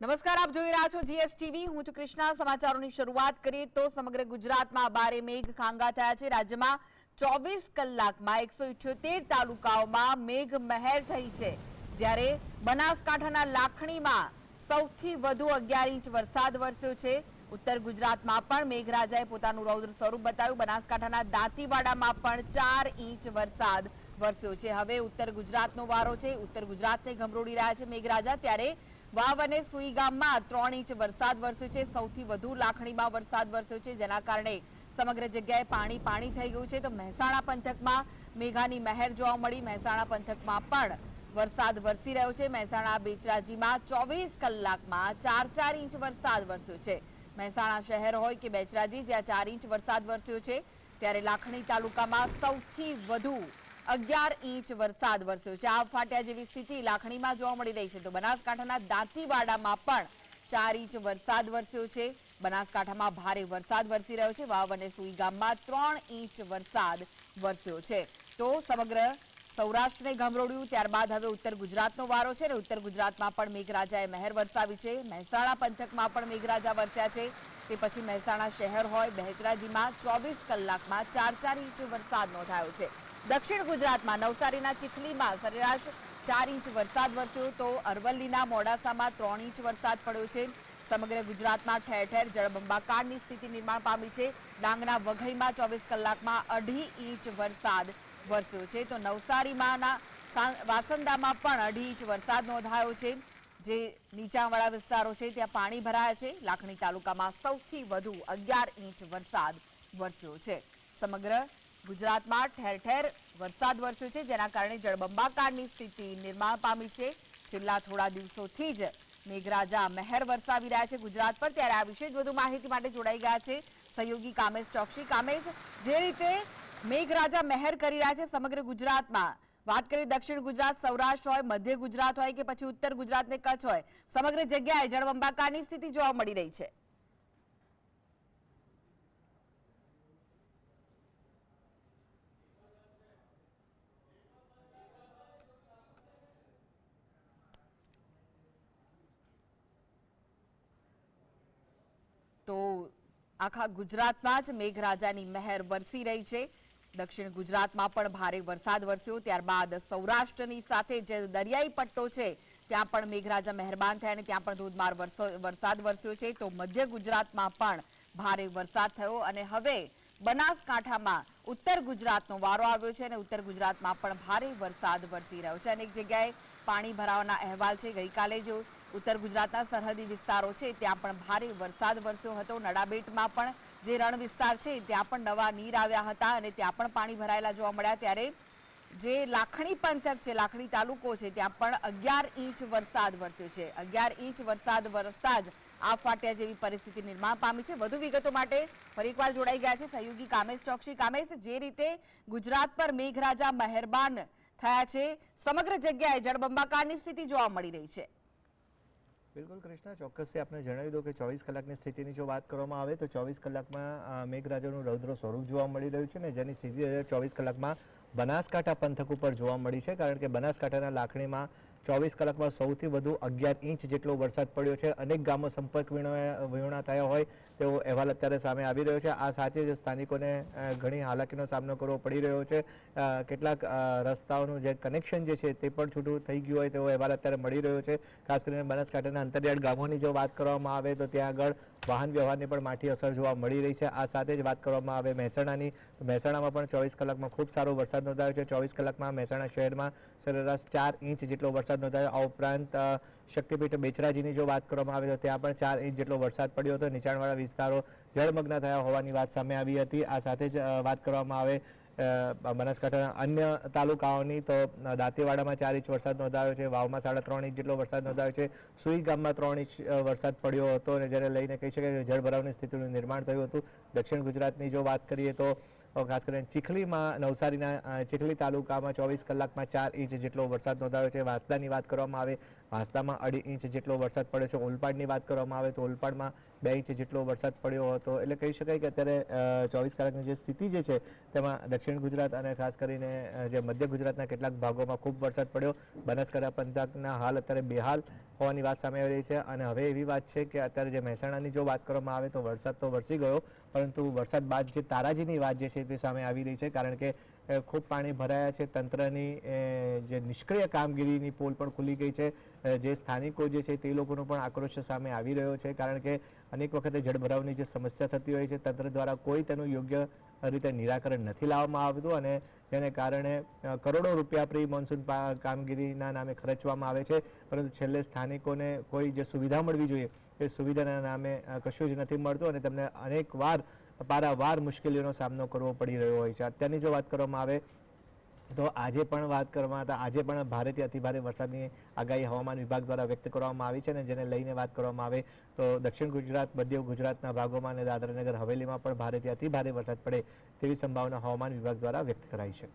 નમસ્કાર, આપ જોઈ રહ્યા છો જીએસટીવી. હું છું કૃષ્ણા. સમાચારોની શરૂઆત કરીએ તો સમગ્ર ગુજરાતમાં ભારે મેઘ ખાંગા થયા છે. રાજ્યમાં 24 કલાકમાં 178 તાલુકાઓમાં મેઘ મહેર થઈ છે, જ્યારે બનાસકાંઠાના લાખણીમાં સૌથી વધુ 11 ઇંચ વરસાદ વરસ્યો છે. ઉત્તર ગુજરાતમાં પણ મેઘરાજાએ પોતાનું રૌદ્ર સ્વરૂપ બતાવ્યું. બનાસકાંઠાના દાંતીવાડામાં પણ 4 ઇંચ વરસાદ વરસ્યો છે. હવે ઉત્તર ગુજરાતનો વારો છે. ઉત્તર ગુજરાતને ગમરોડી રહ્યા છે મેઘરાજા, ત્યારે વાવ અને સુઈ ગામમાં 3 ઇંચ વરસાદ વરસ્યો છે. સૌથી વધુ લાખણીમાં વરસાદ વરસ્યો છે, જેના કારણે સમગ્ર જગ્યાએ પાણી થઈ ગયું છે. તો મહેસાણા પંથકમાં મેઘાની મહેર જોવા મળી. મહેસાણા પંથકમાં પણ વરસાદ વરસી રહ્યો છે. મહેસાણા બેચરાજીમાં 24 કલાકમાં 4 ઇંચ વરસાદ વરસ્યો છે. મહેસાણા શહેર હોય કે બેચરાજી, જ્યાં 4 ઇંચ વરસાદ વરસ્યો છે, ત્યારે લાખણી તાલુકામાં સૌથી વધુ 11 ઇંચ વરસાદ વરસ્યો છે. આબ ફાટ્યા જેવી સ્થિતિ લાખણીમાં જોવા મળી રહી છે. તો બનાસકાંઠાના દાંતીવાડામાં પણ 4 ઇંચ વરસાદ વરસ્યો છે. બનાસકાંઠામાં ભારે વરસાદ વરસી રહ્યો છે. વાવ અને સુઈ ગામમાં 3 ઇંચ વરસાદ વરસ્યો છે. તો સમગ્ર સૌરાષ્ટ્રને ગમરોડ્યું. ત્યારબાદ હવે ઉત્તર ગુજરાતનો વારો છે, અને ઉત્તર ગુજરાતમાં પણ મેઘરાજાએ મહેર વરસાવી છે. મહેસાણા પંથકમાં પણ મેઘરાજા વરસ્યા છે. તે પછી મહેસાણા શહેર હોય બેચરાજીમાં 24 કલાકમાં 4 ઇંચ વરસાદ નોંધાયો છે. દક્ષિણ ગુજરાતમાં નવસારીના ચીખલીમાં સરેરાશ 4 ઇંચ વરસાદ વરસ્યો. તો અરવલ્લીના મોડાસામાં 3 ઇંચ વરસાદ પડ્યો છે. સમગ્ર ગુજરાતમાં ઠેર ઠેર જળબંબાકારની સ્થિતિ નિર્માણ પામી છે. ડાંગના વઘઈમાં 24 કલાકમાં 2.5 ઇંચ વરસાદ વરસ્યો છે. તો નવસારીમાં વાસંદામાં પણ 2.5 ઇંચ વરસાદ નોંધાયો છે. જે નીચાણવાળા વિસ્તારો છે ત્યાં પાણી ભરાયા છે. લાખણી તાલુકામાં સૌથી વધુ 11 ઇંચ વરસાદ વરસ્યો છે. સમગ્ર ગુજરાતમાં ઠેર ઠેર વરસાદ વરસ્યો છે, જેના કારણે જળબંબાકારની સ્થિતિ નિર્માણ પામી છે. છેલ્લા થોડા દિવસોથી જ મેઘરાજા મહેર વરસાવી રહ્યા છે ગુજરાત પર. ત્યારે આ વિશે વધુ માહિતી માટે જોડાઈ ગયા છે સહયોગી કામેશ ચોકસી. કામેશ, જે રીતે મેઘરાજા મહેર કરી રહ્યા છે સમગ્ર ગુજરાતમાં, વાત કરીએ દક્ષિણ ગુજરાત, સૌરાષ્ટ્ર હોય, મધ્ય ગુજરાત હોય કે પછી ઉત્તર ગુજરાત ને કચ્છ હોય, સમગ્ર જગ્યાએ જળબંબાકારની સ્થિતિ જોવા મળી રહી છે. તો આખા ગુજરાતમાં જ મેઘરાજાની મહેર વરસી રહી છે. દક્ષિણ ગુજરાતમાં પણ ભારે વરસાદ વરસ્યો. ત્યારબાદ સૌરાષ્ટ્રની સાથે જે દરિયાઈ પટ્ટો છે ત્યાં પણ મેઘરાજા મહેરબાન થયા અને ત્યાં પણ ધોધમાર વરસાદ વરસ્યો છે. તો મધ્ય ગુજરાતમાં પણ ભારે વરસાદ થયો અને હવે બનાસકાંઠામાં ઉત્તર ગુજરાતનો વારો આવ્યો છે અને ઉત્તર ગુજરાતમાં પણ ભારે વરસાદ વરસી રહ્યો છે. અનેક જગ્યાએ પાણી ભરાવાના અહેવાલ છે. ગઈકાલે જો ઉત્તર ગુજરાતના સરહદી વિસ્તારો છે ત્યાં પણ ભારે વરસાદ વરસ્યો હતો. નડાબેટમાં પણ જે રણ વિસ્તાર છે ત્યાં પણ નવા નીર આવ્યા હતા અને ત્યાં પણ પાણી ભરાયેલા જોવા મળ્યા. ત્યારે જે લાખણી પંથક છે, લાખણી તાલુકો છે, ત્યાં પણ 11 ઇંચ વરસાદ વરસ્યો છે. 11 ઇંચ વરસાદ વરસતા જ આબ ફાટ્યા જેવી પરિસ્થિતિ નિર્માણ પામી છે. વધુ વિગતો માટે ફરી એકવાર જોડાઈ ગયા છે સહયોગી કામેશ ચોકસી. કામેશ, જે રીતે ગુજરાત પર મેઘરાજા મહેરબાન થયા છે, સમગ્ર જગ્યાએ જળબંબાકારની સ્થિતિ જોવા મળી રહી છે. બિલકુલ કૃષ્ણા, ચોક્કસથી આપણે જણાવી દો કે 24 કલાકની સ્થિતિની જો વાત કરવામાં આવે તો 24 કલાકમાં મેઘરાજાનું રૌદ્ર સ્વરૂપ જોવા મળી રહ્યું છે ને જેની સીધી અસર 24 કલાકમાં બનાસકાંઠા પંથક ઉપર જોવા મળી છે. કારણ કે બનાસકાંઠાના લાખણીમાં 24 કલાકમાં સૌથી વધુ 11 ઇંચ જેટલો વરસાદ પડ્યો છે. અનેક ગામો સંપર્ક વિહોણા થયા હોય તેવો અહેવાલ અત્યારે સામે આવી રહ્યો છે. આ સાથે જ સ્થાનિકોને ઘણી હાલાકીનો સામનો કરવો પડી રહ્યો છે. કેટલાક રસ્તાઓનું જે કનેક્શન જે છે તે પણ છૂટું થઈ ગયું હોય તેવો અહેવાલ અત્યારે મળી રહ્યો છે. ખાસ કરીને બનાસકાંઠાના અંતરિયાળ ગામોની જો વાત કરવામાં આવે તો ત્યાં આગળ વાહન વ્યવહારની પણ માઠી અસર જોવા મળી રહી છે. આ સાથે જ વાત કરવામાં આવે મહેસાણાની, તો મહેસાણામાં પણ 24 કલાકમાં ખૂબ સારો વરસાદ નોંધાયો છે. 24 કલાકમાં મહેસાણા શહેરમાં સરેરાશ 4 ઇંચ જેટલો વરસાદ નોંધાયો. આ ઉપરાંત શક્તિપીઠ બેચરાજીની જો વાત કરવામાં આવે તો ત્યાં પણ 4 ઇંચ જેટલો વરસાદ પડ્યો હતો. નીચાણવાળા વિસ્તારો જળમગ્ન થયા હોવાની વાત સામે આવી હતી. આ સાથે જ વાત કરવામાં આવે બનાસકાંઠાના અન્ય તાલુકાઓની તો દાંતીવાડામાં 4 ઇંચ વરસાદ નોંધાયો છે. વાવમાં 3.5 ઇંચ જેટલો વરસાદ નોંધાયો છે. સુઈ ગામમાં 3 ઇંચ વરસાદ પડ્યો હતો અને જેને લઈને કહી શકાય કે જળભરાવની સ્થિતિનું નિર્માણ થયું હતું. દક્ષિણ ગુજરાતની જો વાત કરીએ તો ખાસ કરીને ચીખલીમાં, નવસારીના ચીખલી તાલુકામાં 24 કલાકમાં 4 ઇંચ જેટલો વરસાદ નોંધાયો છે. વાંસદાની વાત કરવામાં આવે વાંસદામાં 2.5 ઇંચ જેટલો વરસાદ પડ્યો છે. ઓલપાડની વાત કરવામાં આવે તો ઓલપાડમાં 2 ઇંચ જેટલો વરસાદ પડ્યો હતો. એટલે કહી શકાય કે અત્યારે 24 કલાકની જે સ્થિતિ જે છે તેમાં દક્ષિણ ગુજરાત અને ખાસ કરીને જે મધ્ય ગુજરાતના કેટલાક ભાગોમાં ખૂબ વરસાદ પડ્યો. બનાસકાંઠા પંથકના હાલ અત્યારે બેહાલ હોવાની વાત સામે આવી રહી છે. અને હવે એવી વાત છે કે અત્યારે જે મહેસાણાની જો વાત કરવામાં આવે તો વરસાદ તો વરસી ગયો, પરંતુ વરસાદ બાદ જે તારાજીની વાત જે છે તે સામે આવી રહી છે, કારણ કે ખૂબ પાણી ભરાયા છે. તંત્રની જે નિષ્ક્રિય કામગીરીની પોલ પણ ખુલી ગઈ છે. જે સ્થાનિકો જે છે તે લોકોનો પણ આક્રોશ સામે આવી રહ્યો છે, કારણ કે અનેક વખતે જળભરાવની જે સમસ્યા થતી હોય છે તંત્ર દ્વારા કોઈ તેનું યોગ્ય રીતે નિરાકરણ નથી લાવવામાં આવતું, અને જેને કારણે કરોડો રૂપિયા પ્રી મોન્સૂન કામગીરીના નામે ખર્ચવામાં આવે છે, પરંતુ છેલ્લે સ્થાનિકોને કોઈ જે સુવિધા મળવી જોઈએ એ સુવિધાના નામે કશું જ નથી મળતું અને તેમને અનેકવાર પારાવાર મુશ્કેલીઓનો સામનો કરવો પડી રહ્યો હોય છે. અત્યારની જો વાત કરવામાં આવે તો આજે પણ વાત કરવામાં હતા, આજે પણ ભારેથી અતિભારે વરસાદની આગાહી હવામાન વિભાગ દ્વારા વ્યક્ત કરવામાં આવી છે, અને જેને લઈને વાત કરવામાં આવે તો દક્ષિણ ગુજરાત, મધ્ય ગુજરાતના ભાગોમાં અને દાદરા નગર હવેલીમાં પણ ભારેથી અતિભારે વરસાદ પડે તેવી સંભાવના હવામાન વિભાગ દ્વારા વ્યક્ત કરાઈ છે.